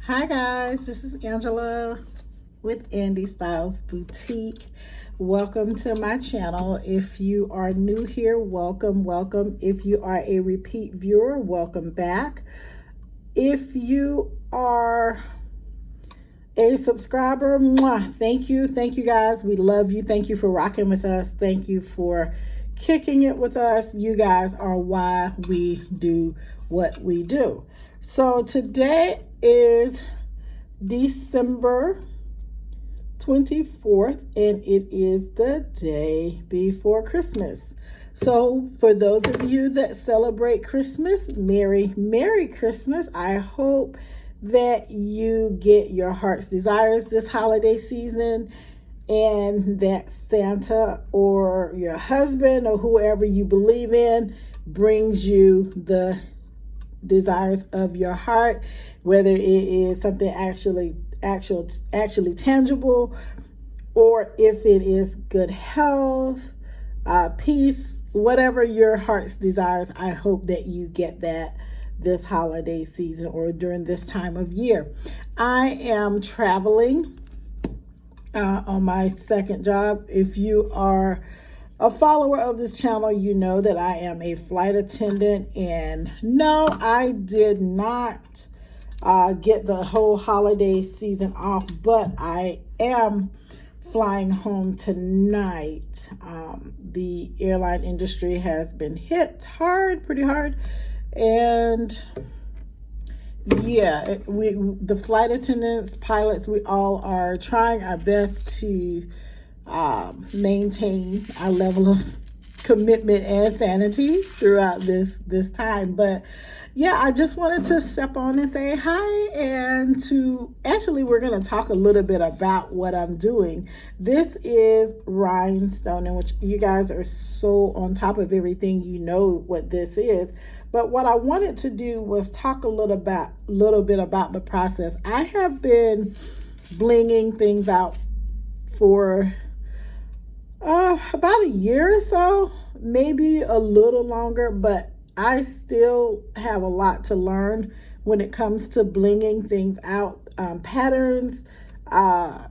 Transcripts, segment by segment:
Hi guys, this is Angela with Andy Styles Boutique. Welcome to my channel. If you are new here, welcome. If you are a repeat viewer, welcome back. If you are a subscriber, thank you guys. We love you. Thank you for rocking with us. Thank you for kicking it with us. You guys are why we do what we do. So today is December 24th and it is the day before Christmas. So for those of you that celebrate Christmas, Merry Christmas. I hope that you get your heart's desires this holiday season and that Santa or your husband or whoever you believe in brings you the desires of your heart, whether it is something actually tangible, or if it is good health, peace, whatever your heart's desires. I hope that you get that this holiday season or during this time of year. I am traveling on my second job. If you are a follower of this channel, you know that I am a flight attendant, and no, I did not get the whole holiday season off, but I am flying home tonight. The airline industry has been hit hard, pretty hard, and yeah, the flight attendants, pilots, we all are trying our best to maintain our level of commitment and sanity throughout this time. But yeah, I just wanted to step on and say hi, and we're going to talk a little bit about what I'm doing. This is Rhinestone, in which you guys are so on top of everything, you know what this is. But what I wanted to do was talk a little bit about the process. I have been blinging things out for about a year or so, maybe a little longer, but I still have a lot to learn when it comes to blinging things out, patterns,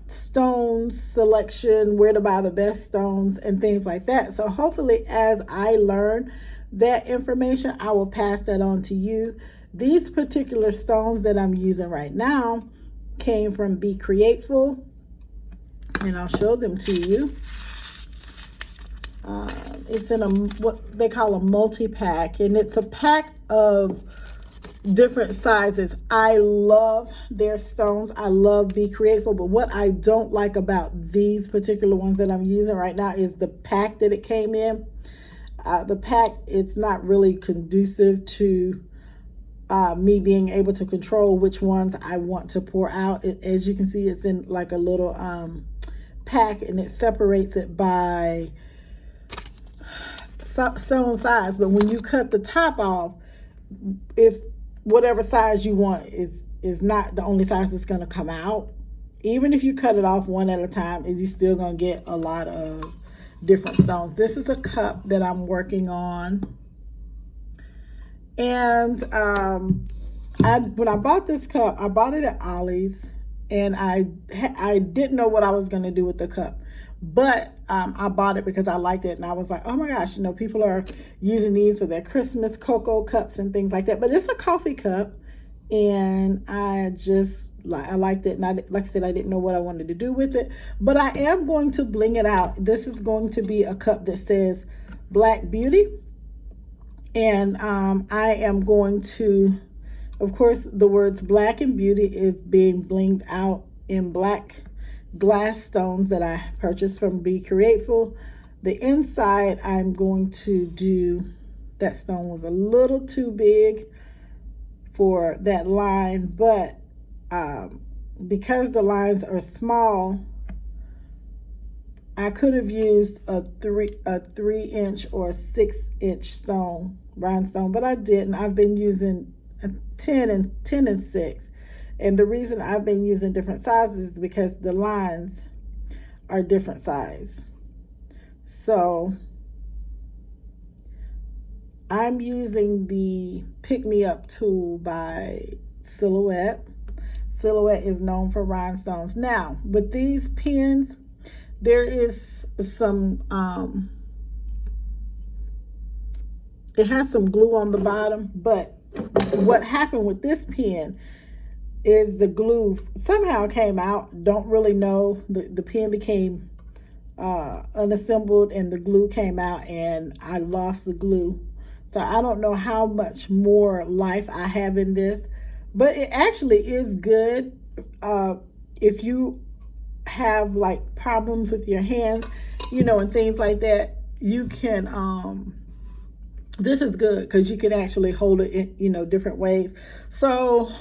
stones selection, where to buy the best stones and things like that. So hopefully as I learn that information, I will pass that on to you. These particular stones that I'm using right now came from Be Createful, and I'll show them to you. It's in what they call a multi-pack, and it's a pack of different sizes. I love their stones. I love Be Createful, but what I don't like about these particular ones that I'm using right now is the pack that it came in. The pack, it's not really conducive to me being able to control which ones I want to pour out. As you can see, it's in like a little pack, and it separates it by stone size. But when you cut the top off, if whatever size you want is not the only size that's going to come out, even if you cut it off one at a time, you're still going to get a lot of different stones. This is a cup that I'm working on, and when I bought this cup, I bought it at Ollie's, and I didn't know what I was going to do with the cup. But I bought it because I liked it, and I was like, oh my gosh, people are using these for their Christmas cocoa cups and things like that. But it's a coffee cup, and I liked it, and like I said, I didn't know what I wanted to do with it. But I am going to bling it out. This is going to be a cup that says Black Beauty, and I am going to, of course, the words Black and Beauty is being blinged out in black glass stones that I purchased from Be Createful. The inside, I'm going to do, that stone was a little too big for that line, but because the lines are small, I could have used a 3-inch or 6-inch stone, rhinestone, but I didn't. I've been using a 10 and 6. And the reason I've been using different sizes is because the lines are different size. So I'm using the Pick Me Up tool by Silhouette. Silhouette is known for rhinestones. Now, with these pens, there is some, it has some glue on the bottom, but what happened with this pen is the glue somehow came out. Don't really know. The pen became unassembled and the glue came out and I lost the glue. So I don't know how much more life I have in this, but it actually is good. If you have like problems with your hands, you know, and things like that, you can, this is good because you can actually hold it in, you know, different ways. So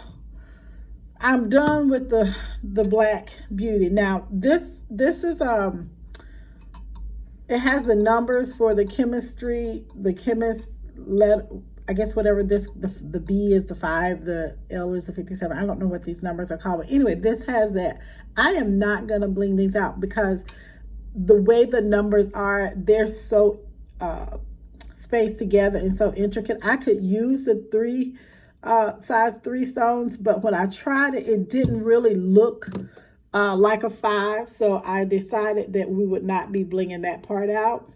I'm done with the Black Beauty. Now this is, it has the numbers for the chemistry, the chemist letter, I guess whatever this, the B is the 5, the L is the 57. I don't know what these numbers are called. But anyway, this has that. I am not going to bling these out because the way the numbers are, they're so spaced together and so intricate. I could use the size 3 stones, but when I tried it, it didn't really look like a 5. So I decided that we would not be blinging that part out.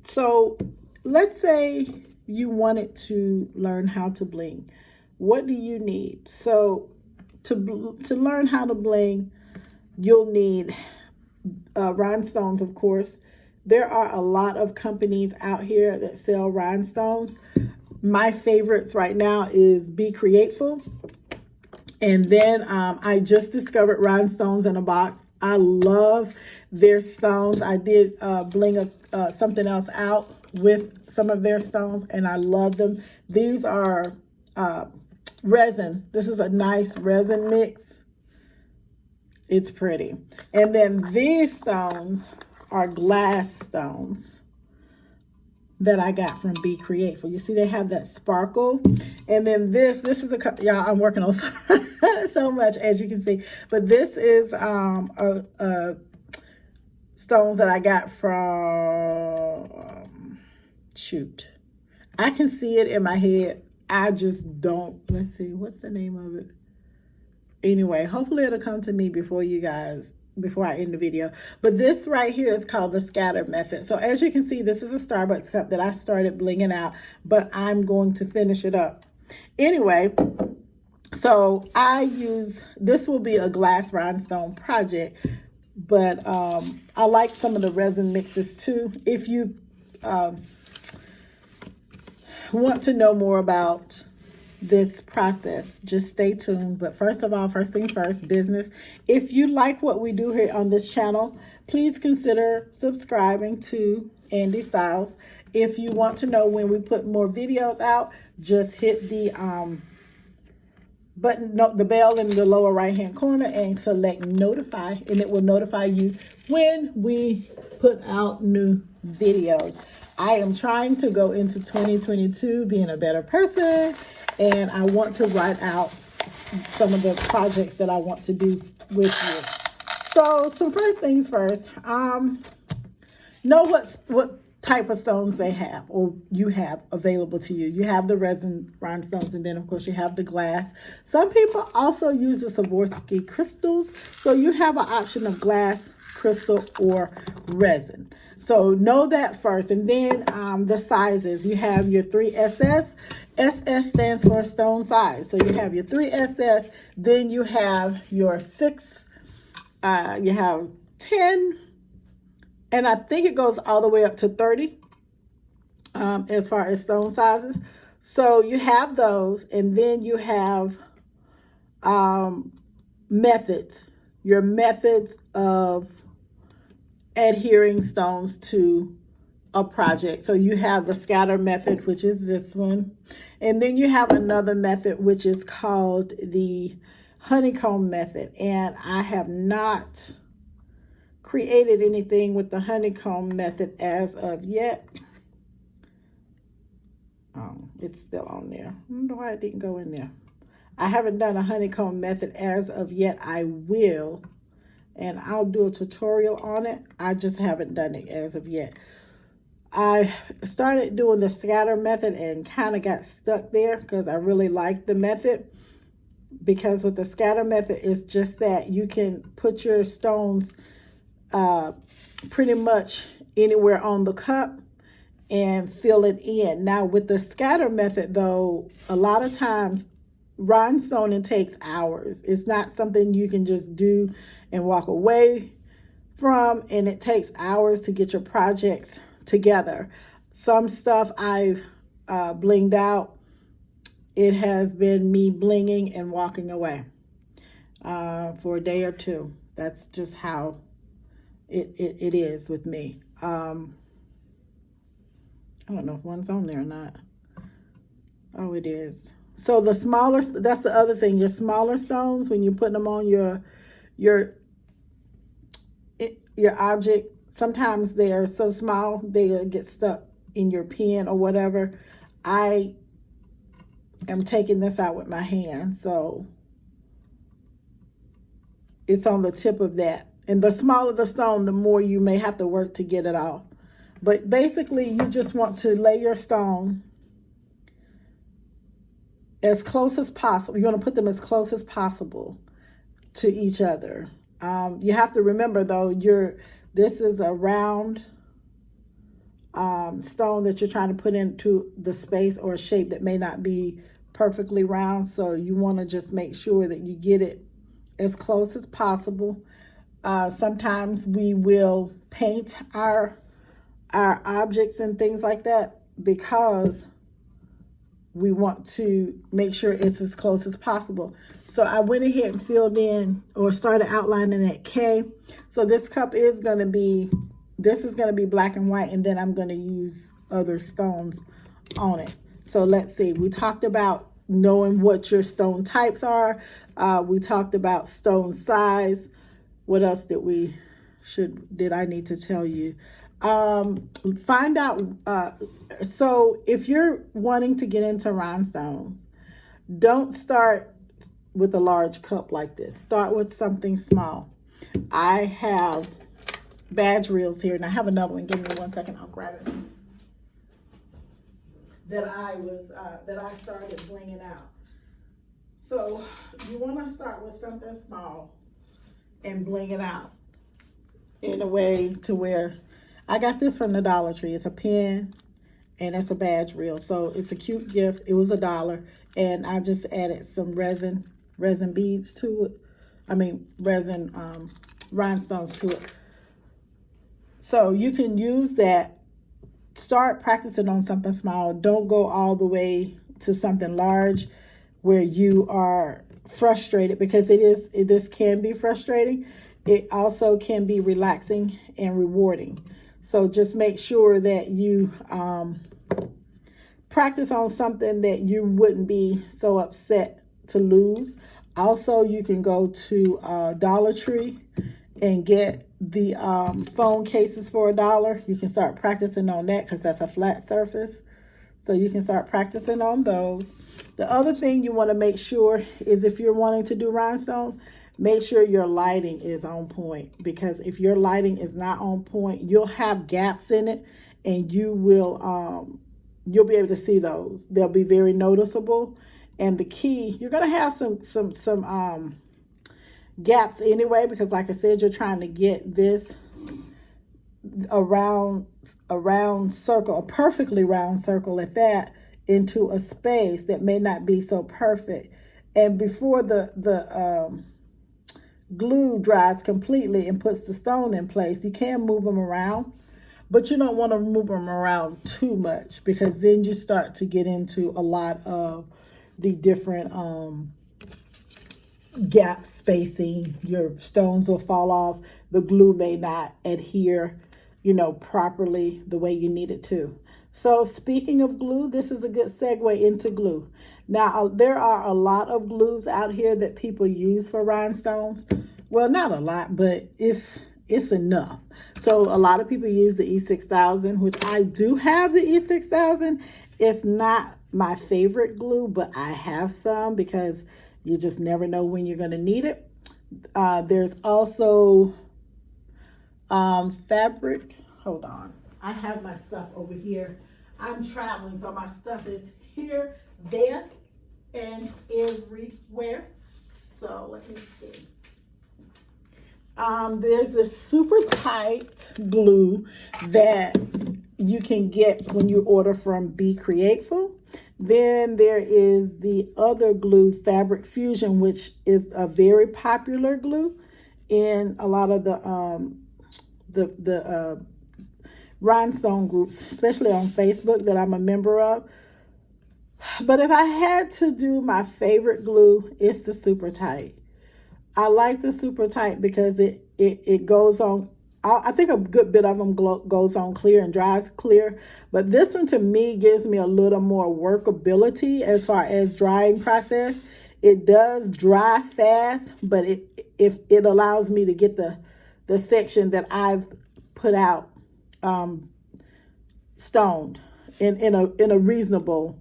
So let's say you wanted to learn how to bling. What do you need? So to learn how to bling, you'll need rhinestones, of course. There are a lot of companies out here that sell rhinestones. My favorites right now is Be Createful. And then I just discovered Rhinestones in a Box. I love their stones. I did bling something else out with some of their stones, and I love them. These are resin. This is a nice resin mix. It's pretty. And then these stones are glass stones that I got from Be Createful. You see they have that sparkle. And then this is y'all, I'm working on so much, as you can see. But this is stones that I got from, shoot. I can see it in my head. I just don't. Let's see, what's the name of it? Anyway, hopefully it'll come to me before I end the video. But this right here is called the Scatter Method. So as you can see, this is a Starbucks cup that I started blinging out, but I'm going to finish it up. Anyway, so this will be a glass rhinestone project, but I like some of the resin mixes too. If you want to know more about this process, just stay tuned. But first of all, first things first, business. If you like what we do here on this channel, please consider subscribing to Andy Styles. If you want to know when we put more videos out, just hit the button, the bell in the lower right hand corner and select notify, and it will notify you when we put out new videos. I am trying to go into 2022 being a better person, and I want to write out some of the projects that I want to do with you. So some first things first, know what type of stones they have or you have available to you. You have the resin rhinestones, and then of course you have the glass. Some people also use the Swarovski crystals, so you have an option of glass, crystal, or resin. So know that first. And then the sizes, you have your 3SS. SS stands for stone size. So you have your 3SS, then you have your 6, you have 10, and I think it goes all the way up to 30 as far as stone sizes. So you have those, and then you have methods, your methods of adhering stones to a project. So you have the scatter method, which is this one. And then you have another method, which is called the honeycomb method. And I have not created anything with the honeycomb method as of yet. Oh, it's still on there. I wonder why it didn't go in there. I haven't done a honeycomb method as of yet. I will, and I'll do a tutorial on it. I just haven't done it as of yet. I started doing the scatter method and kind of got stuck there because I really liked the method. because with the scatter method, it's just that you can put your stones pretty much anywhere on the cup and fill it in. Now with the scatter method though, a lot of times rhinestoning takes hours. It's not something you can just do and walk away from, and it takes hours to get your projects together. Some stuff I've blinged out. It has been me blinging and walking away for a day or two. That's just how it is with me. I don't know if one's on there or not. Oh, it is. So the smaller, that's the other thing, your smaller stones, when you put them on your object, sometimes they're so small, they get stuck in your pen or whatever. I am taking this out with my hand, so it's on the tip of that. And the smaller the stone, the more you may have to work to get it off. But basically, you just want to lay your stone as close as possible. You want to put them as close as possible to each other. You have to remember though, this is a round stone that you're trying to put into the space or a shape that may not be perfectly round. So you want to just make sure that you get it as close as possible. Sometimes we will paint our objects and things like that because we want to make sure it's as close as possible. So I went ahead and filled in or started outlining that K. So this cup is going to be, this is going to be black and white, and then I'm going to use other stones on it. So let's see, we talked about knowing what your stone types are. We talked about stone size. What else did I need to tell you? Find out, so if you're wanting to get into rhinestones, don't start with a large cup like this. Start with something small. I have badge reels here, and I have another one. Give me 1 second, I'll grab it. That I started blinging out. So you want to start with something small and bling it out in a way to where, I got this from the Dollar Tree. It's a pen and it's a badge reel. So it's a cute gift. It was $1, and I just added some resin beads to it. I mean, resin rhinestones to it. So you can use that. Start practicing on something small. Don't go all the way to something large where you are frustrated, because this can be frustrating. It also can be relaxing and rewarding. So just make sure that you practice on something that you wouldn't be so upset to lose. Also, you can go to Dollar Tree and get the phone cases for $1. You can start practicing on that because that's a flat surface. So you can start practicing on those. The other thing you want to make sure is, if you're wanting to do rhinestones, make sure your lighting is on point, because if your lighting is not on point, you'll have gaps in it, and you will you'll be able to see those. They'll be very noticeable. And the key, you're gonna have some gaps anyway, because like I said, you're trying to get this a round circle, a perfectly round circle at that, into a space that may not be so perfect. And before the glue dries completely and puts the stone in place, you can move them around, but you don't want to move them around too much, because then you start to get into a lot of the different gap spacing. Your stones will fall off. The glue may not adhere, properly the way you need it to. So speaking of glue, this is a good segue into glue. Now, there are a lot of glues out here that people use for rhinestones. Well, not a lot, but it's enough. So a lot of people use the E6000, which I do have the E6000. It's not my favorite glue, but I have some because you just never know when you're going to need it. There's also fabric. Hold on. I have my stuff over here. I'm traveling, so my stuff is here, there, and everywhere. let me see. There's this super tight glue that you can get when you order from Be Createful. Then there is the other glue, Fabric Fusion, which is a very popular glue in a lot of the Rhinestone groups, especially on Facebook that I'm a member of. But if I had to do my favorite glue, it's the super tight. I like the super tight because it goes on. I think a good bit of them goes on clear and dries clear. But this one to me gives me a little more workability as far as drying process. It does dry fast, but it allows me to get the section that I've put out stoned in a reasonable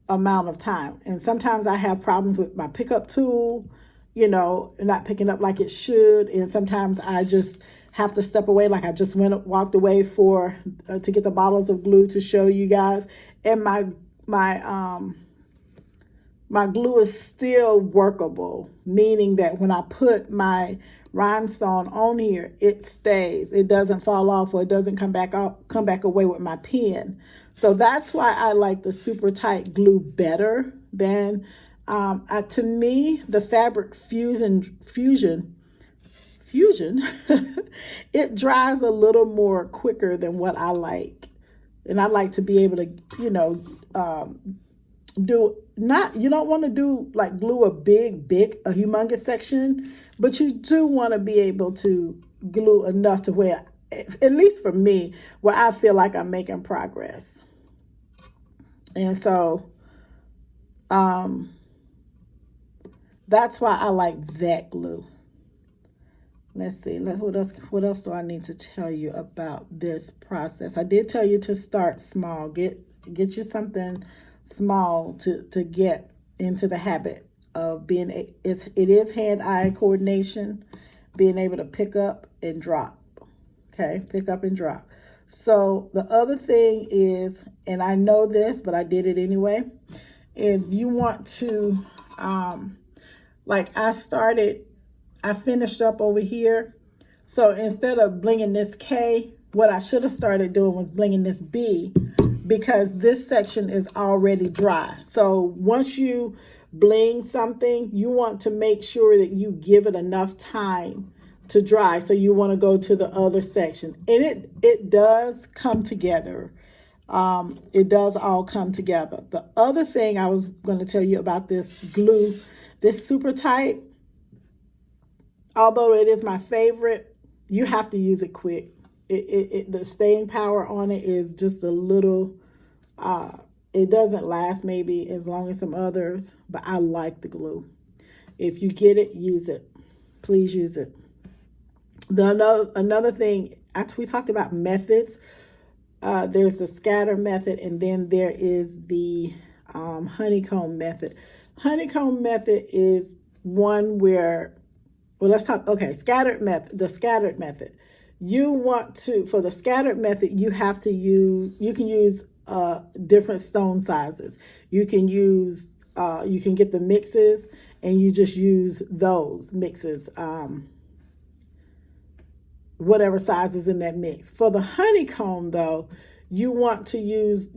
amount of time. And sometimes I have problems with my pickup tool, not picking up like it should. And sometimes I just have to step away. Like I just walked away to get the bottles of glue to show you guys. And my glue is still workable, meaning that when I put my rhinestone on here, it stays. It doesn't fall off, or it doesn't come back away with my pen. So that's why I like the super tight glue better than, to me, the Fabric Fusion, it dries a little more quicker than what I like. And I like to be able to, you don't want to do like glue a humongous section, but you do want to be able to glue enough to where, at least for me, where I feel like I'm making progress. And so, that's why I like that glue. Let's see. What else do I need to tell you about this process? I did tell you to start small. Get you something small to get into the habit of being. It is hand-eye coordination, being able to pick up and drop. Okay, pick up and drop. So the other thing is, and I know this, but I did it anyway, is you want to, I finished up over here. So instead of blinging this K, what I should have started doing was blinging this B, because this section is already dry. So once you bling something, you want to make sure that you give it enough time to dry. So you want to go to the other section, and it does come together. It does all come together. The other thing I was going to tell you about this glue, this super tight, although it is my favorite, you have to use it quick. The staying power on it is just a little, it doesn't last maybe as long as some others, but I like the glue. If you get it, use it. Please use it. Another thing, we talked about methods. There's the scatter method, and then there is the honeycomb method. Honeycomb method is one where, let's talk, okay, scattered method, the scattered method. For the scattered method, you can use different stone sizes. You can get the mixes, and you just use those mixes, whatever size is in that mix. For the honeycomb though, you're going to use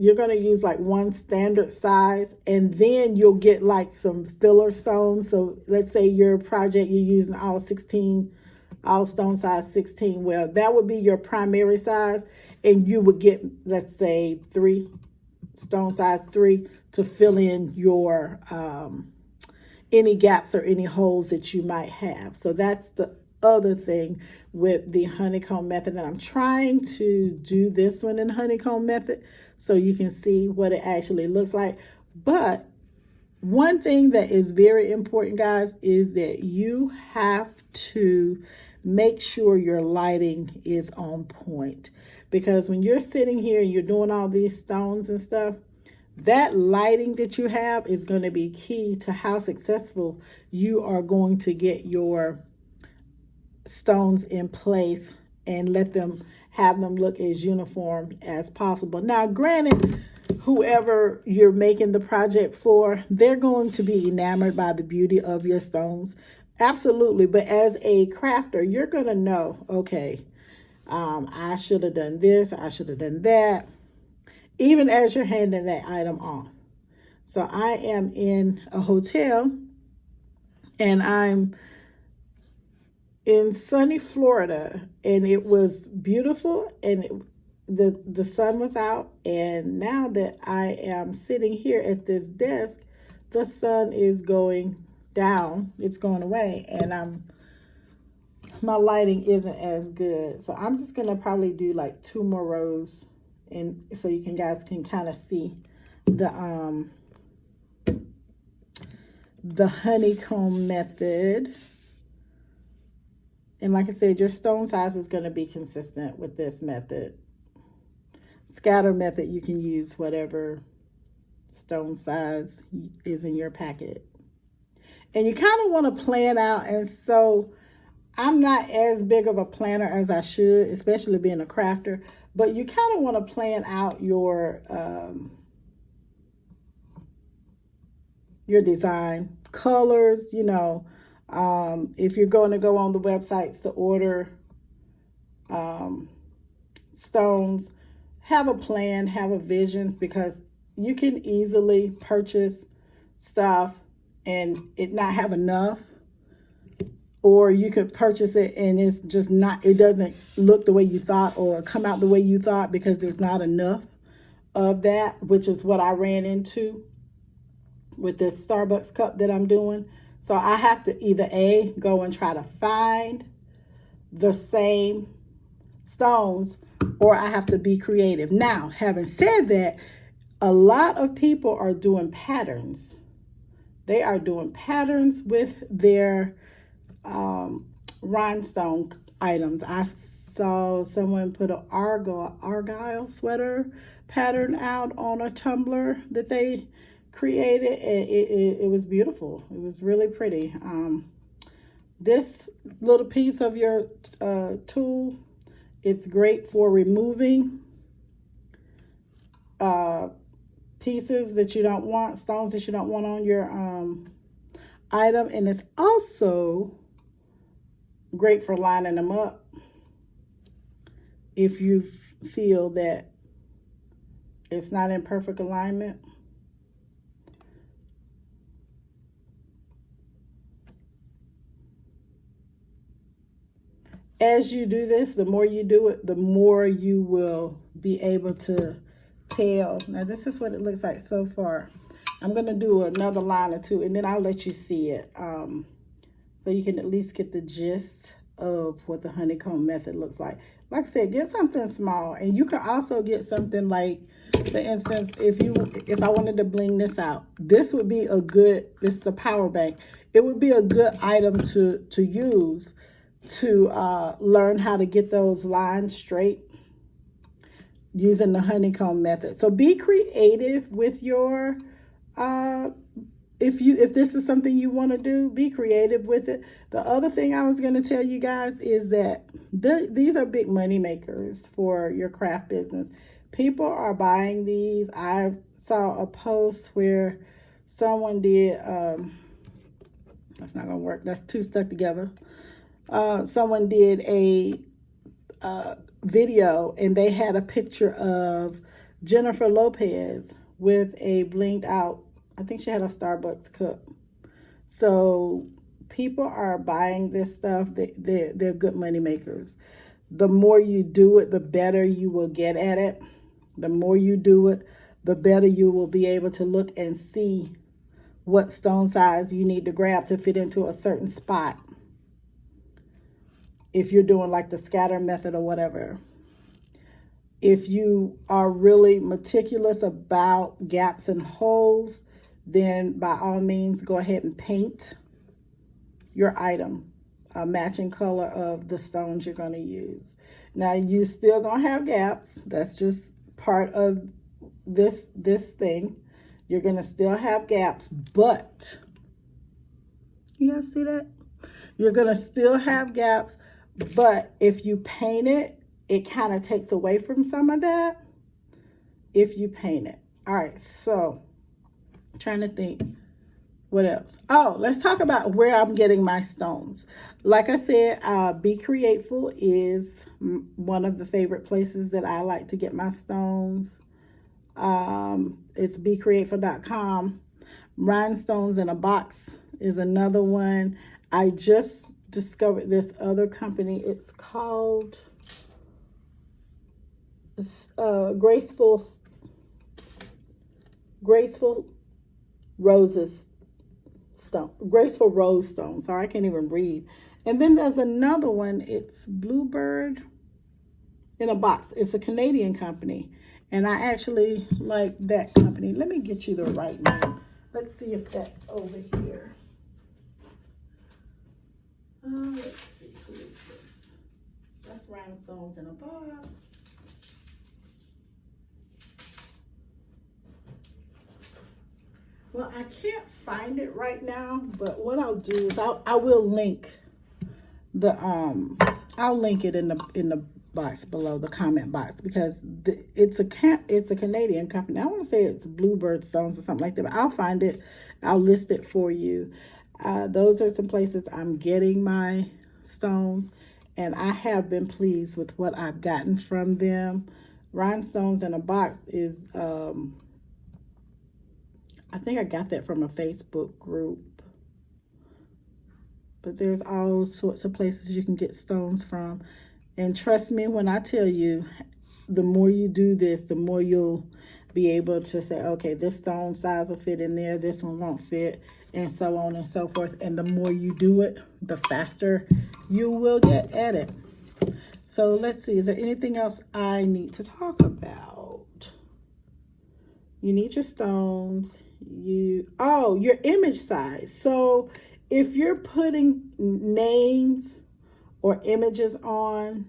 like one standard size, and then you'll get like some filler stones. So let's say your project, you're using all stone size 16. Well, that would be your primary size, and you would get, let's say, stone size 3 to fill in your any gaps or any holes that you might have. So that's the other thing with the honeycomb method, and I'm trying to do this one in honeycomb method so you can see what it actually looks like. But one thing that is very important, guys, is that you have to make sure your lighting is on point, because when you're sitting here and you're doing all these stones and stuff, that lighting that you have is going to be key to how successful you are going to get your stones in place and have them look as uniform as possible. Now, granted, whoever you're making the project for, they're going to be enamored by the beauty of your stones. Absolutely. But as a crafter, you're going to know, okay, I should have done this, I should have done that, even as you're handing that item off. So I am in a hotel and I'm in sunny Florida, and it was beautiful, and the sun was out. And now that I am sitting here at this desk, the sun is going down, it's going away, and my lighting isn't as good. So I'm just gonna probably do like 2 more rows, and so you guys can kind of see the honeycomb method. And like I said, your stone size is going to be consistent with this method. Scatter method, you can use whatever stone size is in your packet. And you kind of want to plan out. And so I'm not as big of a planner as I should, especially being a crafter. But you kind of want to plan out your design, colors, you know. If you're going to go on the websites to order stones, have a plan, have a vision, because you can easily purchase stuff and it not have enough, or you could purchase it and it's just not, it doesn't look the way you thought or come out the way you thought because there's not enough of that, which is what I ran into with this Starbucks cup that I'm doing. So I have to either A, go and try to find the same stones, or I have to be creative. Now, having said that, a lot of people are doing patterns. They are doing patterns with their rhinestone items. I saw someone put an argyle sweater pattern out on a tumbler that they created, and it was beautiful. It was really pretty. This little piece of your tool, it's great for removing pieces that you don't want, stones that you don't want on your item, and it's also great for lining them up if you feel that it's not in perfect alignment. As you do this, the more you do it, the more you will be able to tell. Now, this is what it looks like so far. I'm going to do another line or two, and then I'll let you see it. So you can at least get the gist of what the honeycomb method looks like. Like I said, get something small. And you can also get something like, for instance, if I wanted to bling this out, this would be a good, this is the power bank. It would be a good item to use to learn how to get those lines straight using the honeycomb method. So be creative with your if this is something you want to do, be creative with it. The other thing I was going to tell you guys is that these are big money makers for your craft business. People are buying these. I saw a post where someone did that's not gonna work, that's two stuck together. Someone did a video, and they had a picture of Jennifer Lopez with a blinged out, I think she had a Starbucks cup. So people are buying this stuff. They're good money makers. The more you do it, the better you will get at it. The more you do it, the better you will be able to look and see what stone size you need to grab to fit into a certain spot. If you're doing like the scatter method or whatever. If you are really meticulous about gaps and holes, then by all means go ahead and paint your item a matching color of the stones you're going to use. Now, you still going to have gaps. That's just part of this thing. You're going to still have gaps, but you guys see that? You're going to still have gaps, but if you paint it, it kind of takes away from some of that if you paint it. All right, so I'm trying to think. what else? Oh, let's talk about where I'm getting my stones. Like I said, Be Createful is one of the favorite places that I like to get my stones. It's becreateful.com. Rhinestones in a Box is another one. I just discovered this other company. It's called Graceful Roses Stone. Graceful Rose Stone. Sorry, I can't even read. And then there's another one. It's Bluebird in a Box. It's a Canadian company. And I actually like that company. Let me get you the right name. Let's see if that's over here. Let's see. Who is this? That's Rhinestones in a Box. Well, I can't find it right now, but what I'll do is I will link the I'll link it in the box below, the comment box, because it's a Canadian company. I want to say it's Bluebird Stones or something like that, but I'll find it. I'll list it for you. Those are some places I'm getting my stones, and I have been pleased with what I've gotten from them. Rhinestones in a Box is I think I got that from a Facebook group. But there's all sorts of places you can get stones from. And trust me when I tell you, the more you do this, the more you'll be able to say, okay, this stone size will fit in there, this one won't fit, and so on and so forth. And the more you do it, the faster you will get at it. So let's see, is there anything else I need to talk about? You need your stones. Your image size. So if you're putting names or images on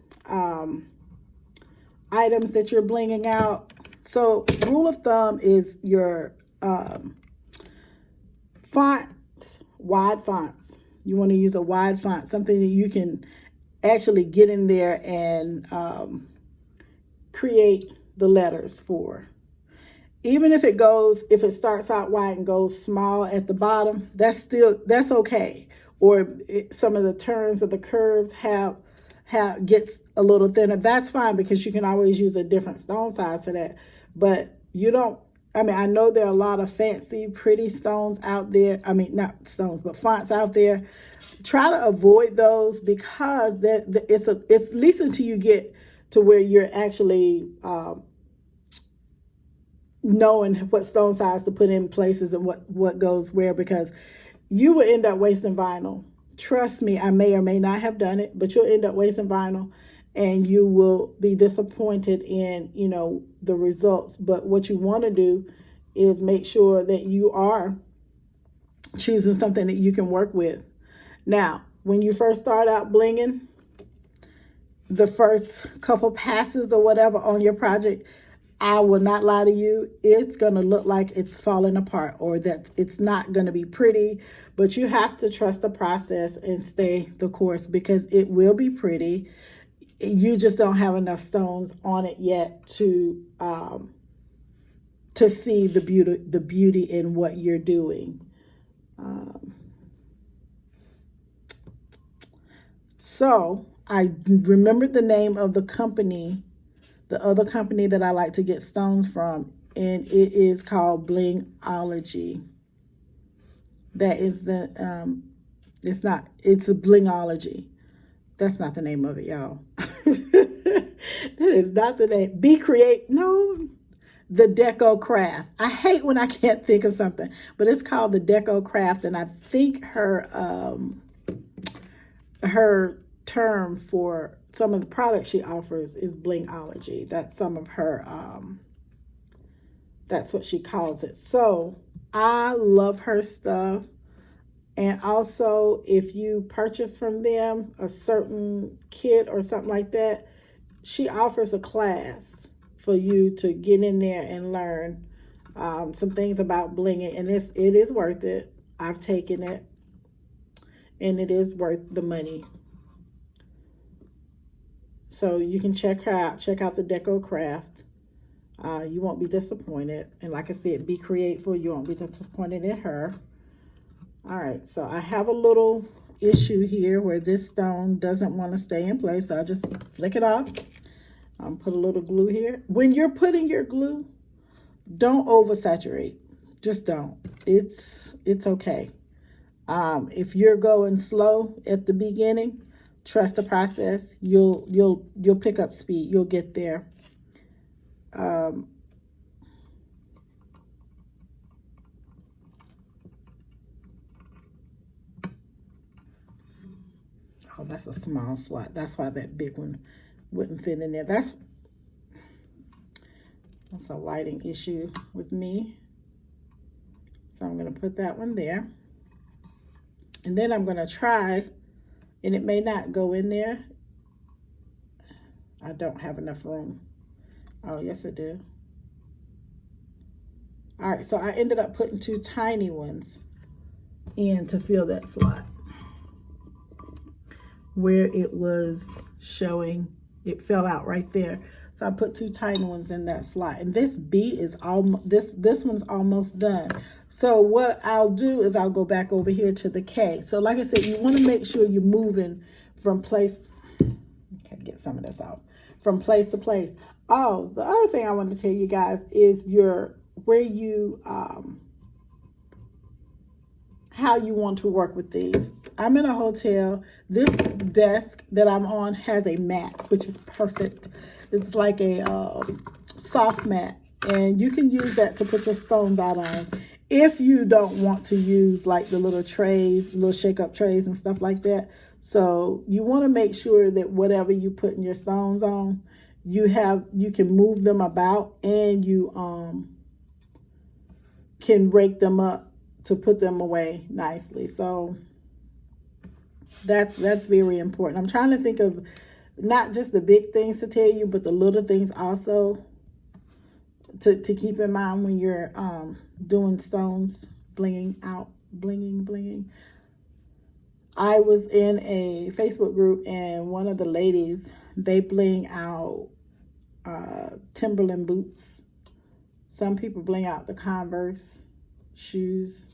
items that you're blinging out, so rule of thumb is your fonts, wide fonts. You want to use a wide font, something that you can actually get in there and create the letters for. Even if it starts out wide and goes small at the bottom, that's okay. Or some of the turns or the curves gets a little thinner. That's fine, because you can always use a different stone size for that. But I know there are a lot of fancy, pretty stones out there. I mean, not stones, but fonts out there. Try to avoid those, because it's at least until you get to where you're actually knowing what stone size to put in places and what goes where, because you will end up wasting vinyl. Trust me, I may or may not have done it, but you'll end up wasting vinyl, and you will be disappointed in, the results. But what you want to do is make sure that you are choosing something that you can work with. Now, when you first start out blinging, the first couple passes or whatever on your project, I will not lie to you, it's going to look like it's falling apart, or that it's not going to be pretty. But you have to trust the process and stay the course, because it will be pretty. You just don't have enough stones on it yet to see the beauty in what you're doing. So I remembered the name of the company, the other company that I like to get stones from, and it is called Blingology. That is it's a Blingology. That's not the name of it, y'all. That is not the name. The Deco Craft. I hate when I can't think of something, but it's called the Deco Craft, and I think her term for some of the products she offers is Blingology. That's some of her, that's what she calls it. So I love her stuff. And also, if you purchase from them a certain kit or something like that, she offers a class for you to get in there and learn some things about blinging. And it is worth it. I've taken it, and it is worth the money. So you can check her out. Check out the Deco Craft. You won't be disappointed. And like I said, Be Createful. You won't be disappointed in her. All right, so I have a little issue here where this stone doesn't want to stay in place. So I just flick it off. Put a little glue here. When you're putting your glue, don't oversaturate. Just don't. It's okay. If you're going slow at the beginning, trust the process. You'll pick up speed. You'll get there. Oh, that's a small slot. That's why that big one wouldn't fit in there. That's a lighting issue with me. So I'm going to put that one there. And then I'm going to try, and it may not go in there. I don't have enough room. Oh, yes, I do. All right, so I ended up putting 2 tiny ones in to fill that slot where it was showing, it fell out right there. So I put 2 tiny ones in that slot. And this B is almost, this one's almost done. So what I'll do is I'll go back over here to the K. So like I said, you want to make sure you're moving from place, okay, get some of this off, from place to place. Oh, the other thing I want to tell you guys is where you, how you want to work with these. I'm in a hotel. This desk that I'm on has a mat, which is perfect. It's like a soft mat, and you can use that to put your stones out on. If you don't want to use like the little trays, little shake-up trays and stuff like that. So you want to make sure that whatever you put your stones on, you can move them about, and you can rake them up to put them away nicely. So that's very important. I'm trying to think of not just the big things to tell you, but the little things also to keep in mind when you're doing stones, blinging. I was in a Facebook group, and one of the ladies, they bling out Timberland boots. Some people bling out the Converse shoes.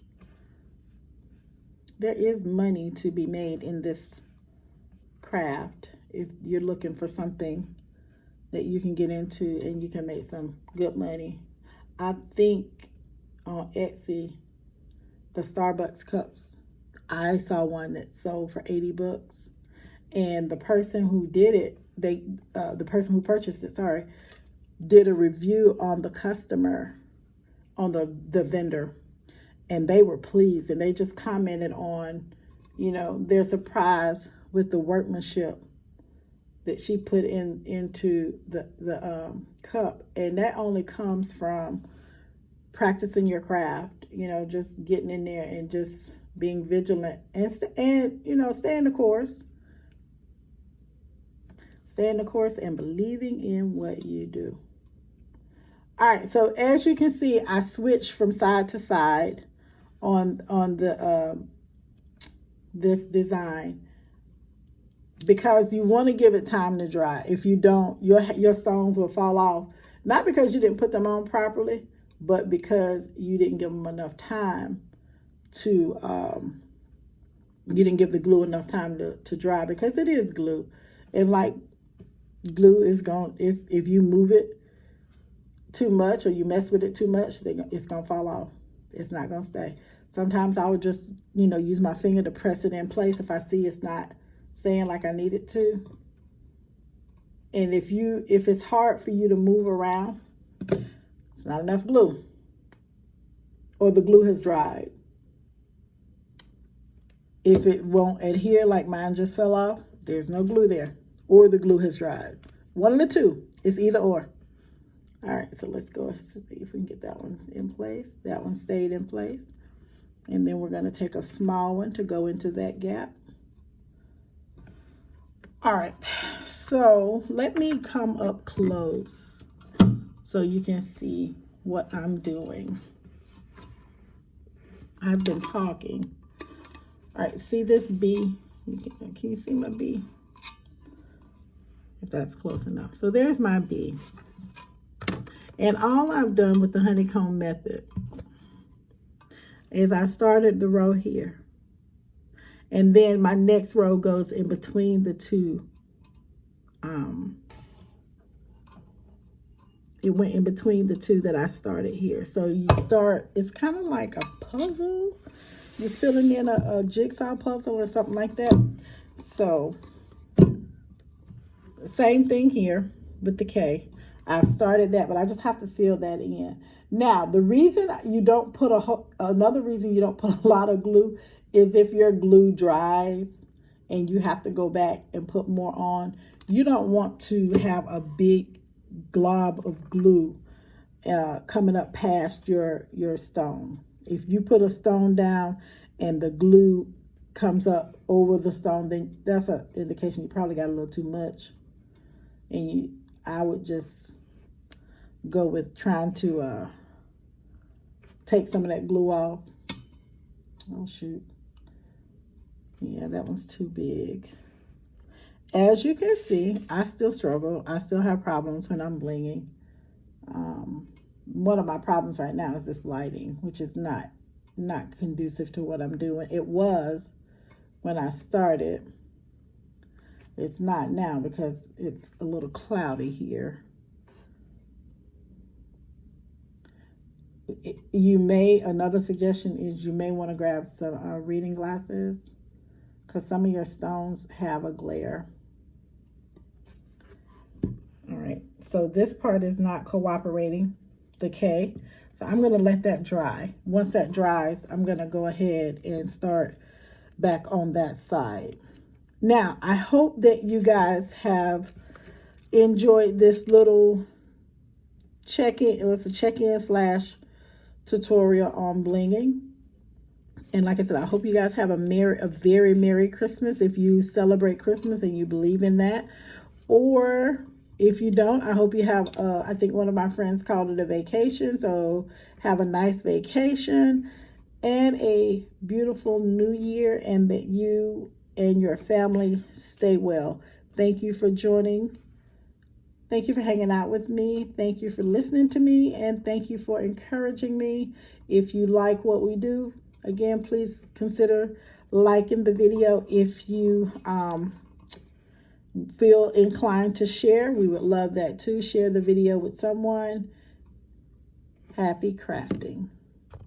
There is money to be made in this craft if you're looking for something that you can get into and you can make some good money. I think on Etsy, the Starbucks cups, I saw one that sold for 80 bucks. And the person who did it, the person who purchased it, sorry, did a review on the customer, on the vendor, and they were pleased, and they just commented on, you know, their surprise with the workmanship that she put into the cup. And that only comes from practicing your craft, you know, just getting in there and just being vigilant and you know, staying the course. Staying the course and believing in what you do. All right, so as you can see, I switched from side to side on the this design, because you want to give it time to dry. If you don't, your stones will fall off, not because you didn't put them on properly, but because you didn't give them enough time to you didn't give the glue enough time to dry, because it is glue. And like glue is if you move it too much or you mess with it too much, it's gonna fall off. It's not gonna stay. Sometimes I would just, you know, use my finger to press it in place if I see it's not staying like I need it to. And if it's hard for you to move around, it's not enough glue, or the glue has dried. If it won't adhere, like mine just fell off, there's no glue there, or the glue has dried. One of the two. It's either or. All right, so let's go see if we can get that one in place. That one stayed in place. And then we're going to take a small one to go into that gap. All right, so let me come up close so you can see what I'm doing. I've been talking. All right, see this B? Can you see my B? If that's close enough. So there's my B. And all I've done with the honeycomb method is I started the row here. And then my next row goes in between the two. It went in between the two that I started here. So you start, it's kind of like a puzzle. You're filling in a jigsaw puzzle or something like that. So same thing here with the K. I've started that, but I just have to fill that in. Now, the reason you don't put another reason you don't put a lot of glue is if your glue dries and you have to go back and put more on. You don't want to have a big glob of glue coming up past your stone. If you put a stone down and the glue comes up over the stone, then that's an indication you probably got a little too much. And I would just go with trying to take some of that glue off. Oh, shoot. Yeah, that one's too big. As you can see, I still struggle. I still have problems when I'm blinging. One of my problems right now is this lighting, which is not conducive to what I'm doing. It was when I started. It's not now because it's a little cloudy here. Another suggestion is you may want to grab some reading glasses because some of your stones have a glare. All right, so this part is not cooperating, the K. So I'm going to let that dry. Once that dries, I'm going to go ahead and start back on that side. Now, I hope that you guys have enjoyed this little check-in. It was a check-in / tutorial on blinging. And like I said, I hope you guys have a very Merry Christmas if you celebrate Christmas and you believe in that. Or if you don't, I hope you have, I think one of my friends called it a vacation. So have a nice vacation and a beautiful new year, and that you and your family stay well. Thank you for joining. Thank you for hanging out with me. Thank you for listening to me, and thank you for encouraging me. If you like what we do, again, please consider liking the video. If you feel inclined to share, we would love that too. Share the video with someone. Happy crafting.